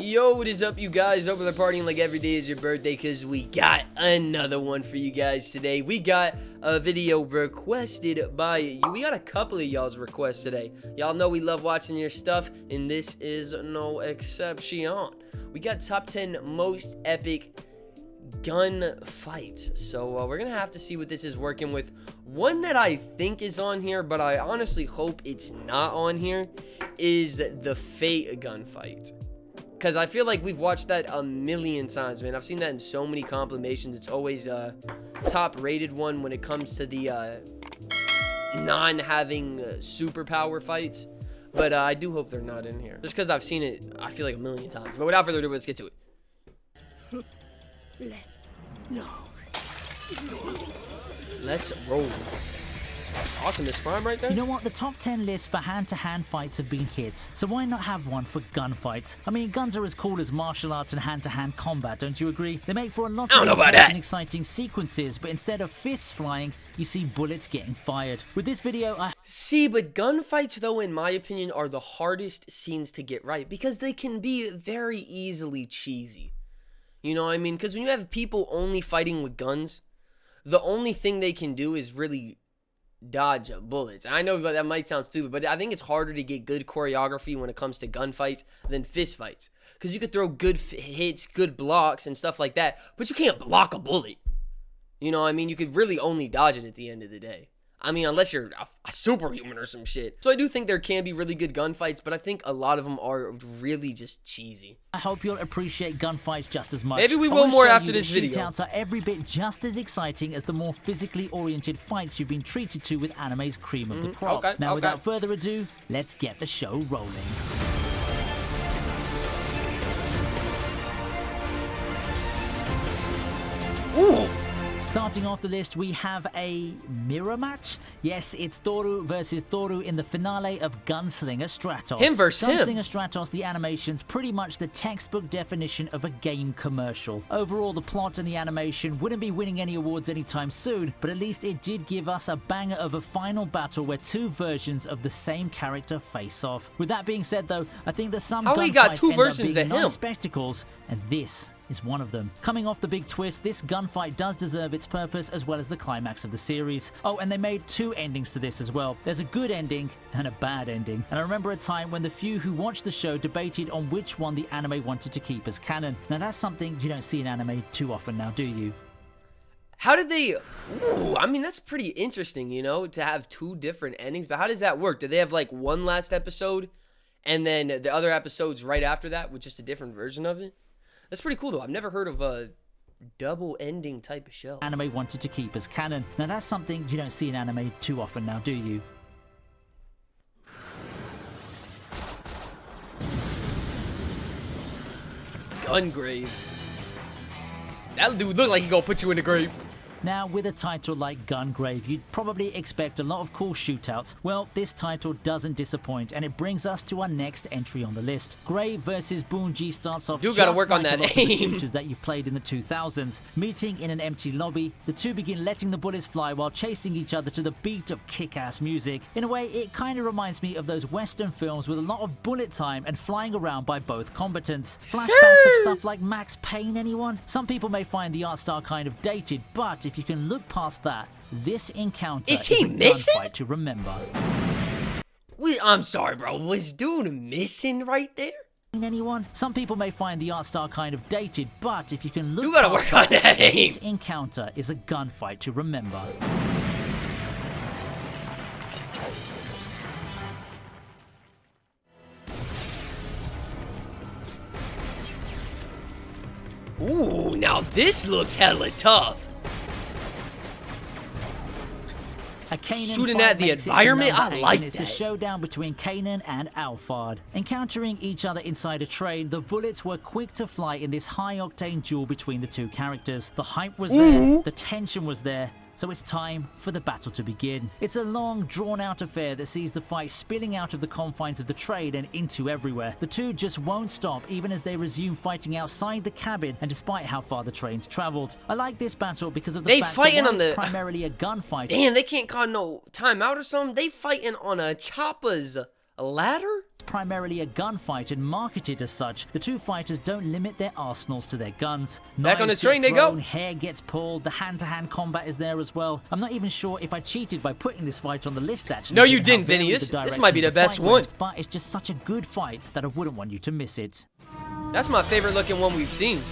Yo, what is up, you guys? Hope they're partying like every day is your birthday, because we got another one for you guys today. We got a video requested by you. We got a couple of y'all's requests today. Y'all know we love watching your stuff, and this is no exception. We got top 10 most epic gun fights. So we're gonna have to see what this is working with. One that I think is on here, but I honestly hope it's not on here, is the Fate gunfight. Because I feel like we've watched that a million times, man. I've seen that in so many compilations. It's always a top-rated one when it comes to the non-having superpower fights. But I do hope they're not in here. Just because I've seen it, I feel like a million times. But without further ado, let's get to it. Let's roll. Optimus Prime right there. You know what? The top 10 list for hand-to-hand fights have been hits, so why not have one for gunfights? I mean, guns are as cool as martial arts and hand-to-hand combat, don't you agree? They make for a lot of intense and exciting sequences, but instead of fists flying, you see bullets getting fired. With this video, but gunfights, though, in my opinion, are the hardest scenes to get right, because they can be very easily cheesy. You know what I mean? Because when you have people only fighting with guns, the only thing they can do is really dodge bullets. I know that might sound stupid, but I think it's harder to get good choreography when it comes to gunfights than fist fights. Because you could throw good hits, good blocks, and stuff like that, but you can't block a bullet. You know what I mean? You could really only dodge it at the end of the day. I mean, unless you're a superhuman or some shit. So I do think there can be really good gunfights, but I think a lot of them are really just cheesy. I hope you'll appreciate gunfights just as much. Maybe we will more after this video. Shootouts are every bit just as exciting as the more physically oriented fights you've been treated to with anime's cream of the crop. Now, without further ado, let's get the show rolling. Ooh! Starting off the list, we have a mirror match. Yes, it's Toru versus Toru in the finale of Gunslinger Stratos. Him versus him. Gunslinger Stratos, the animation's pretty much the textbook definition of a game commercial. Overall, the plot and the animation wouldn't be winning any awards anytime soon, but at least it did give us a banger of a final battle where two versions of the same character face off. With that being said, though, I think that some gunfights end up being nice spectacles, and this is one of them. Coming off the big twist, this gunfight does deserve its purpose as well as the climax of the series. Oh, and they made two endings to this as well. There's a good ending and a bad ending. And I remember a time when the few who watched the show debated on which one the anime wanted to keep as canon. Now that's something you don't see in anime too often now, do you? How did they... Ooh, I mean, that's pretty interesting, you know, to have two different endings. But how does that work? Do they have like one last episode and then the other episodes right after that with just a different version of it? That's pretty cool, though. I've never heard of a double ending type of show. Anime wanted to keep as canon. Now that's something you don't see in anime too often now, do you? Gungrave. That dude look like he gonna put you in the grave. Now, with a title like Gungrave, you'd probably expect a lot of cool shootouts. Well, this title doesn't disappoint, and it brings us to our next entry on the list. Grave vs. Bungie starts off you gotta work on that aim. shooters that you've played in the 2000s. Meeting in an empty lobby, the two begin letting the bullets fly while chasing each other to the beat of kick-ass music. In a way, it kind of reminds me of those Western films with a lot of bullet time and flying around by both combatants. Flashbacks of stuff like Max Payne, anyone? Some people may find the art style kind of dated, but if you can look past that, this encounter is a gunfight to remember. I'm sorry, bro. Was dude missing right there? Anyone? Some people may find the art style kind of dated, but if you can look you gotta work on that aim. This encounter is a gunfight to remember. Ooh, now this looks hella tough. Shooting at the environment, I like that. It's the showdown between Kanan and Alphard. Encountering each other inside a train, the bullets were quick to fly in this high-octane duel between the two characters. The hype was there, the tension was there, so it's time for the battle to begin. It's a long, drawn-out affair that sees the fight spilling out of the confines of the train and into everywhere. The two just won't stop even as they resume fighting outside the cabin and despite how far the train's traveled. I like this battle because of the fact that it's primarily a gunfight. Damn, they can't call no timeout or something. They fighting on a chopper's ladder? primarily a gunfight and marketed as such, the two fighters don't limit their arsenals to their guns. Back on the Knives train get they go. thrown, hair gets pulled, the hand-to-hand combat is there as well. I'm not even sure if I cheated by putting this fight on the list actually. No, you given how didn't, Vinny. varied This direction might be the best fight one. went, but it's just such a good fight that I wouldn't want you to miss it. That's my favorite looking one we've seen.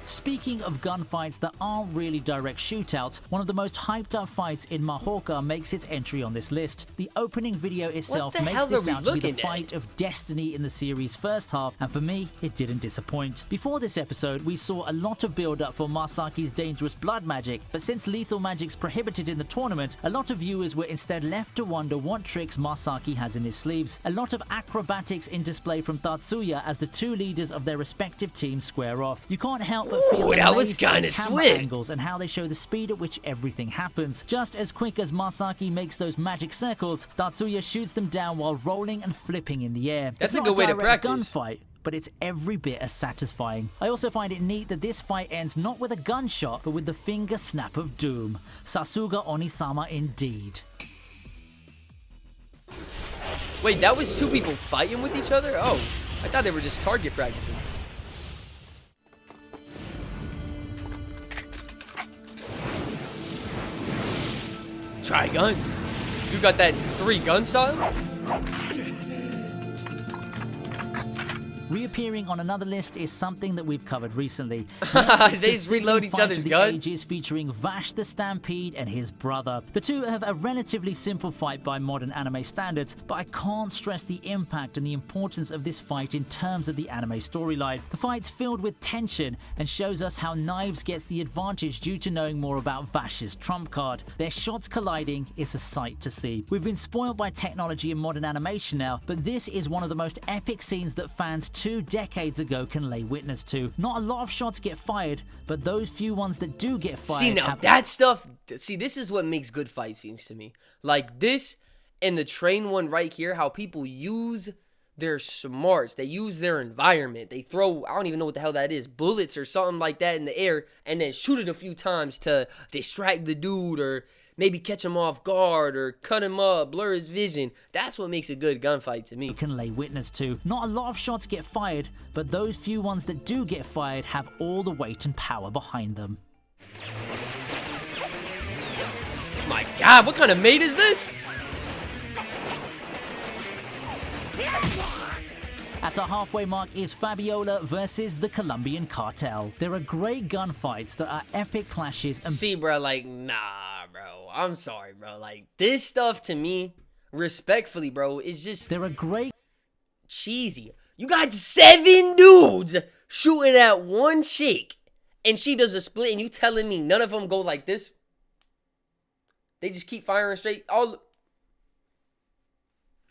Speaking of gunfights that aren't really direct shootouts, one of the most hyped up fights in Mahouka makes its entry on this list. The opening video itself makes this out to be the fight of destiny in the series' first half, and for me, it didn't disappoint. Before this episode, we saw a lot of build-up for Masaki's dangerous blood magic, but since lethal magic's prohibited in the tournament, a lot of viewers were instead left to wonder what tricks Masaki has in his sleeves. A lot of acrobatics in display from Tatsuya as the two leaders of their respective teams square off. You can't help but feel that was kind kinda of swift. angles and how they show the speed at which everything happens. Just as quick as Masaki makes those magic circles, Tatsuya shoots them down while rolling and flipping in the air. That's It's a not good way to direct practice. gunfight, but it's every bit as satisfying. I also find it neat that this fight ends not with a gunshot, but with the finger snap of doom. Sasuga Onisama indeed. Wait, that was two people fighting with each other? Oh, I thought they were just target practicing. Trigun. You got that 3-gun style? Reappearing on another list is something that we've covered recently. They just reload each other's guns. Ages featuring Vash the Stampede and his brother. The two have a relatively simple fight by modern anime standards, but I can't stress the impact and the importance of this fight in terms of the anime storyline. The fight's filled with tension and shows us how Knives gets the advantage due to knowing more about Vash's trump card. Their shots colliding is a sight to see. We've been spoiled by technology in modern animation now, but this is one of the most epic scenes that fans 2 decades ago can lay witness to. Not a lot of shots get fired, but those few ones that do get fired See, now that stuff, see, this is what makes good fight scenes to me. Like this and the train one right here, how people use their smarts. They use their environment. They throw, I don't even know what the hell that is, bullets or something like that in the air and then shoot it a few times to distract the dude or maybe catch him off guard or cut him up, blur his vision. That's what makes a good gunfight to me. Can lay witness to. Not a lot of shots get fired, but those few ones that do get fired have all the weight and power behind them. My God, what kind of mate is this? At our halfway mark is Fabiola versus the Colombian cartel. There are great gunfights that are epic clashes and See, bro, like, nah, bro. I'm sorry, bro. Like, this stuff to me, respectfully, bro, is just there are great cheesy. You got 7 dudes shooting at one chick, and she does a split, and you telling me none of them go like this? They just keep firing straight.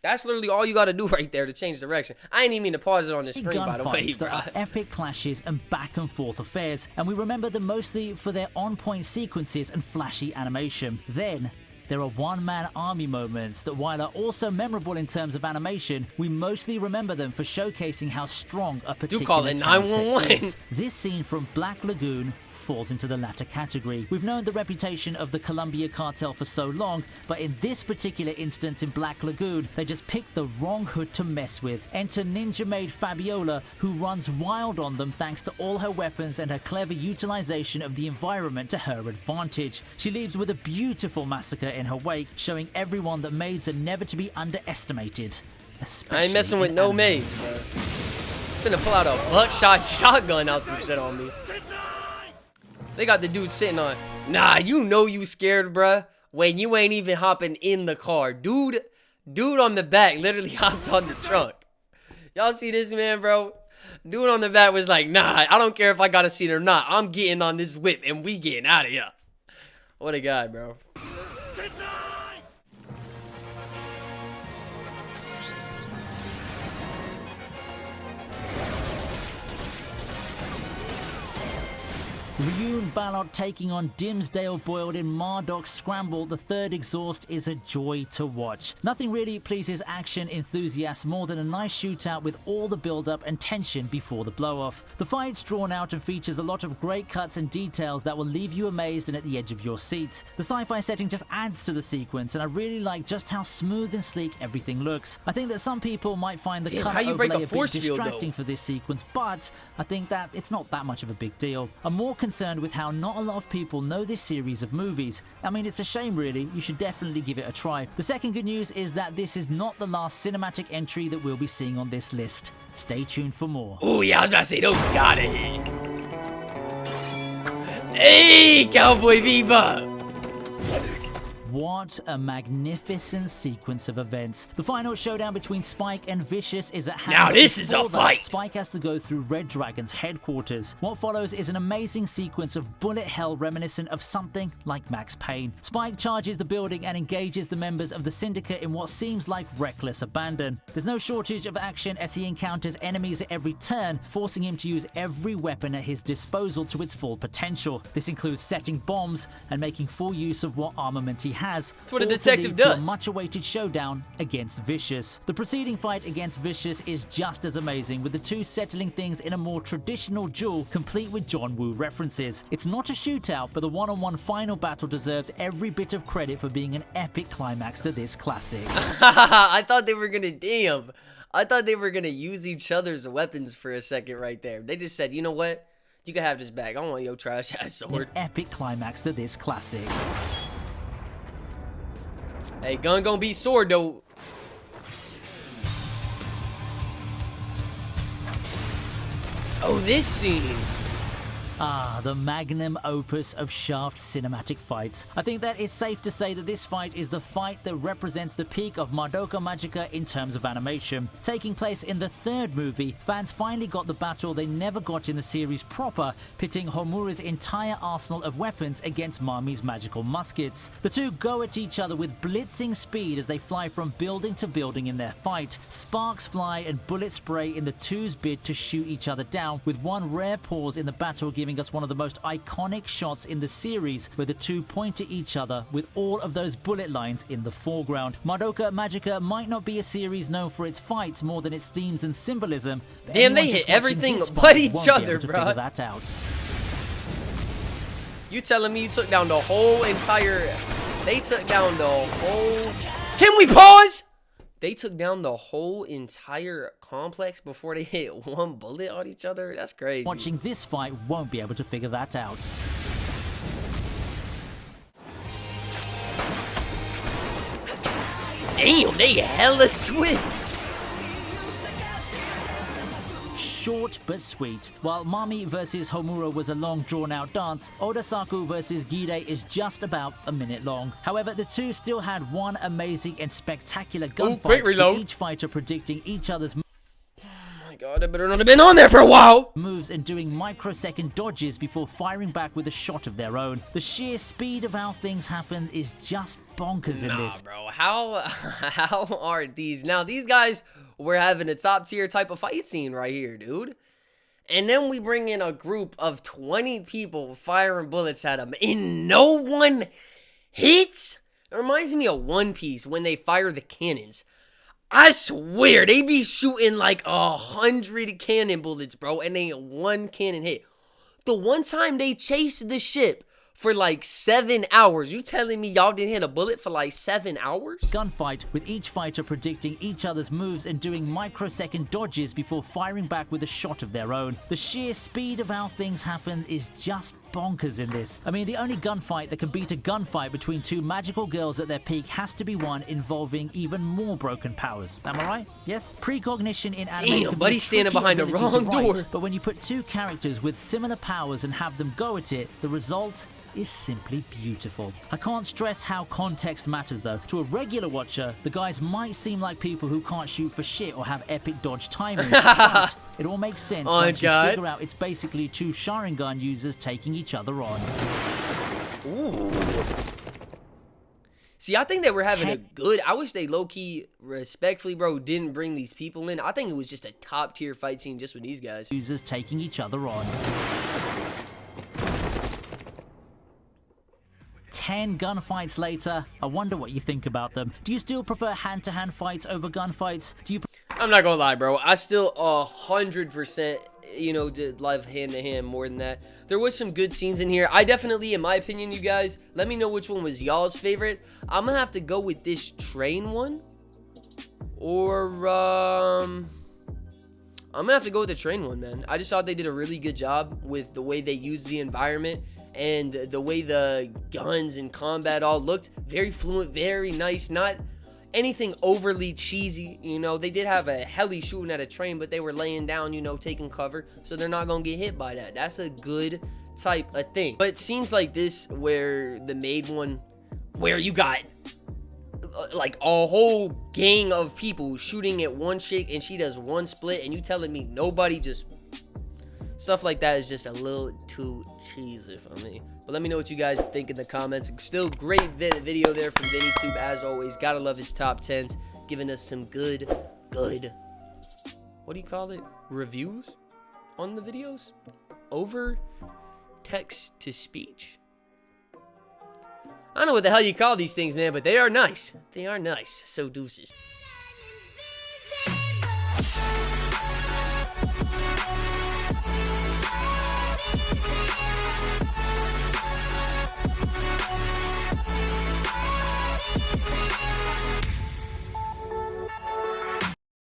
That's literally all you got to do right there to change direction. I ain't even mean to pause it on the screen, by the way, bro. There are epic clashes and back and forth affairs, and we remember them mostly for their on-point sequences and flashy animation. Then there are one-man army moments that, while are also memorable in terms of animation, we mostly remember them for showcasing how strong a particular call it 911. is. This scene from Black Lagoon falls into the latter category. We've known the reputation of the Columbia cartel for so long, but in this particular instance in Black Lagoon, they just picked the wrong hood to mess with. Enter ninja-maid Fabiola, who runs wild on them thanks to all her weapons and her clever utilization of the environment to her advantage. She leaves with a beautiful massacre in her wake, showing everyone that maids are never to be underestimated. I ain't messing with no maid, bro. Finna pull out a buckshot shotgun out some shit on me. They got the dude sitting on. Nah, you know you scared, bruh, when you ain't even hopping in the car. Dude on the back literally hopped on the trunk. Y'all see this, man, bro? Dude on the back was like, nah, I don't care if I got a seat or not. I'm getting on this whip and we getting out of here. What a guy, bro. Lagoon Ballot taking on Dimsdale Boiled in Mardock Scramble, the third exhaust, is a joy to watch. Nothing really pleases action enthusiasts more than a nice shootout with all the build-up and tension before the blow-off. The fight's drawn out and features a lot of great cuts and details that will leave you amazed and at the edge of your seats. The sci-fi setting just adds to the sequence, and I really like just how smooth and sleek everything looks. I think that some people might find the color overlay a bit distracting for this sequence, but I think that it's not that much of a big deal. I'm more concerned with how not a lot of people know this series of movies. I mean, it's a shame really. You should definitely give it a try. The second good news is that this is not the last cinematic entry that we'll be seeing on this list. Stay tuned for more. Oh yeah, I was about to say, those gotta hit. Hey, Cowboy Bebop! What a magnificent sequence of events. The final showdown between Spike and Vicious is at hand. Now this is a fight! Spike has to go through Red Dragon's headquarters. What follows is an amazing sequence of bullet hell reminiscent of something like Max Payne. Spike charges the building and engages the members of the Syndicate in what seems like reckless abandon. There's no shortage of action as he encounters enemies at every turn, forcing him to use every weapon at his disposal to its full potential. This includes setting bombs and making full use of what armament he has. That's what a detective does. A much-awaited showdown against Vicious. The preceding fight against Vicious is just as amazing, with the two settling things in a more traditional duel, complete with John Woo references. It's not a shootout, but the one-on-one final battle deserves every bit of credit for being an epic climax to this classic. I thought they were gonna use each other's weapons for a second right there. They just said, you know what? You can have this back. I don't want your trash ass sword. An epic climax to this classic. Hey, gun gonna beat sword though. Oh, this scene. Ah, the magnum opus of Shaft cinematic fights. I think that it's safe to say that this fight is the fight that represents the peak of Madoka Magica in terms of animation. Taking place in the third movie, fans finally got the battle they never got in the series proper, pitting Homura's entire arsenal of weapons against Mami's magical muskets. The two go at each other with blitzing speed as they fly from building to building in their fight. Sparks fly and bullets spray in the two's bid to shoot each other down, with one rare pause in the battle giving us one of the most iconic shots in the series, where the two point at each other with all of those bullet lines in the foreground. Madoka Magica might not be a series known for its fights more than its themes and symbolism. Damn, they hit everything but each other, bro. That out. You telling me you took down the whole entire... They took down the whole... Can we pause? They took down the whole entire complex before they hit one bullet on each other? That's crazy. Watching this fight won't be able to figure that out. Damn, they hella swift. Short but sweet. While Mami vs Homura was a long drawn-out dance, Odasaku vs Gide is just about a minute long. However, the two still had one amazing and spectacular gunfight, with each fighter predicting each other's God, I better not have been on there for a while. Moves and doing microsecond dodges before firing back with a shot of their own. The sheer speed of how things happen is just bonkers in this. Bro, how are these? Now, these guys were having a top tier type of fight scene right here, dude. And then we bring in a group of 20 people firing bullets at them and no one hits? It reminds me of One Piece when they fire the cannons. I swear, they be shooting like 100 cannon bullets, bro, and ain't one cannon hit. The one time they chased the ship for like 7 hours. You telling me y'all didn't hit a bullet for like 7 hours? Gunfight, with each fighter predicting each other's moves and doing microsecond dodges before firing back with a shot of their own. The sheer speed of how things happen is just bonkers in this. I mean, the only gunfight that can beat a gunfight between two magical girls at their peak has to be one involving even more broken powers. Am I right? Yes? Precognition in anime. Damn, buddy's standing behind the wrong door. But when you put two characters with similar powers and have them go at it, the result is simply beautiful. I can't stress how context matters though. To a regular watcher, the guys might seem like people who can't shoot for shit or have epic dodge timing, but it all makes sense once you figure out it's basically two Sharingan users taking each other on. Ooh. See, I think they were having a good... I wish they low-key, respectfully, bro, didn't bring these people in. I think it was just a top-tier fight scene just with these guys. Users taking each other on. 10 gunfights later, I wonder what you think about them. Do you still prefer hand-to-hand fights over gunfights? Do you I'm not gonna lie, bro. I still 100%, you know, did love hand-to-hand more than that. There was some good scenes in here. I definitely, in my opinion, you guys, let me know which one was y'all's favorite. I'm gonna have to go with this train one. Or, I'm gonna have to go with the train one, man. I just thought they did a really good job with the way they used the environment and the way the guns and combat all looked. Very fluent, very nice, not anything overly cheesy. You know, they did have a heli shooting at a train, but they were laying down, you know, taking cover, so they're not gonna get hit by that. That's a good type of thing. But scenes like this, where the maid one, where you got like a whole gang of people shooting at one chick and she does one split, and you telling me nobody just... Stuff like that is just a little too cheesy for me. But let me know what you guys think in the comments. Still great video there from VinnyTube as always. Gotta love his top 10s, giving us some good, what do you call it? Reviews on the videos? Over text to speech? I don't know what the hell you call these things, man, but they are nice. They are nice. So deuces.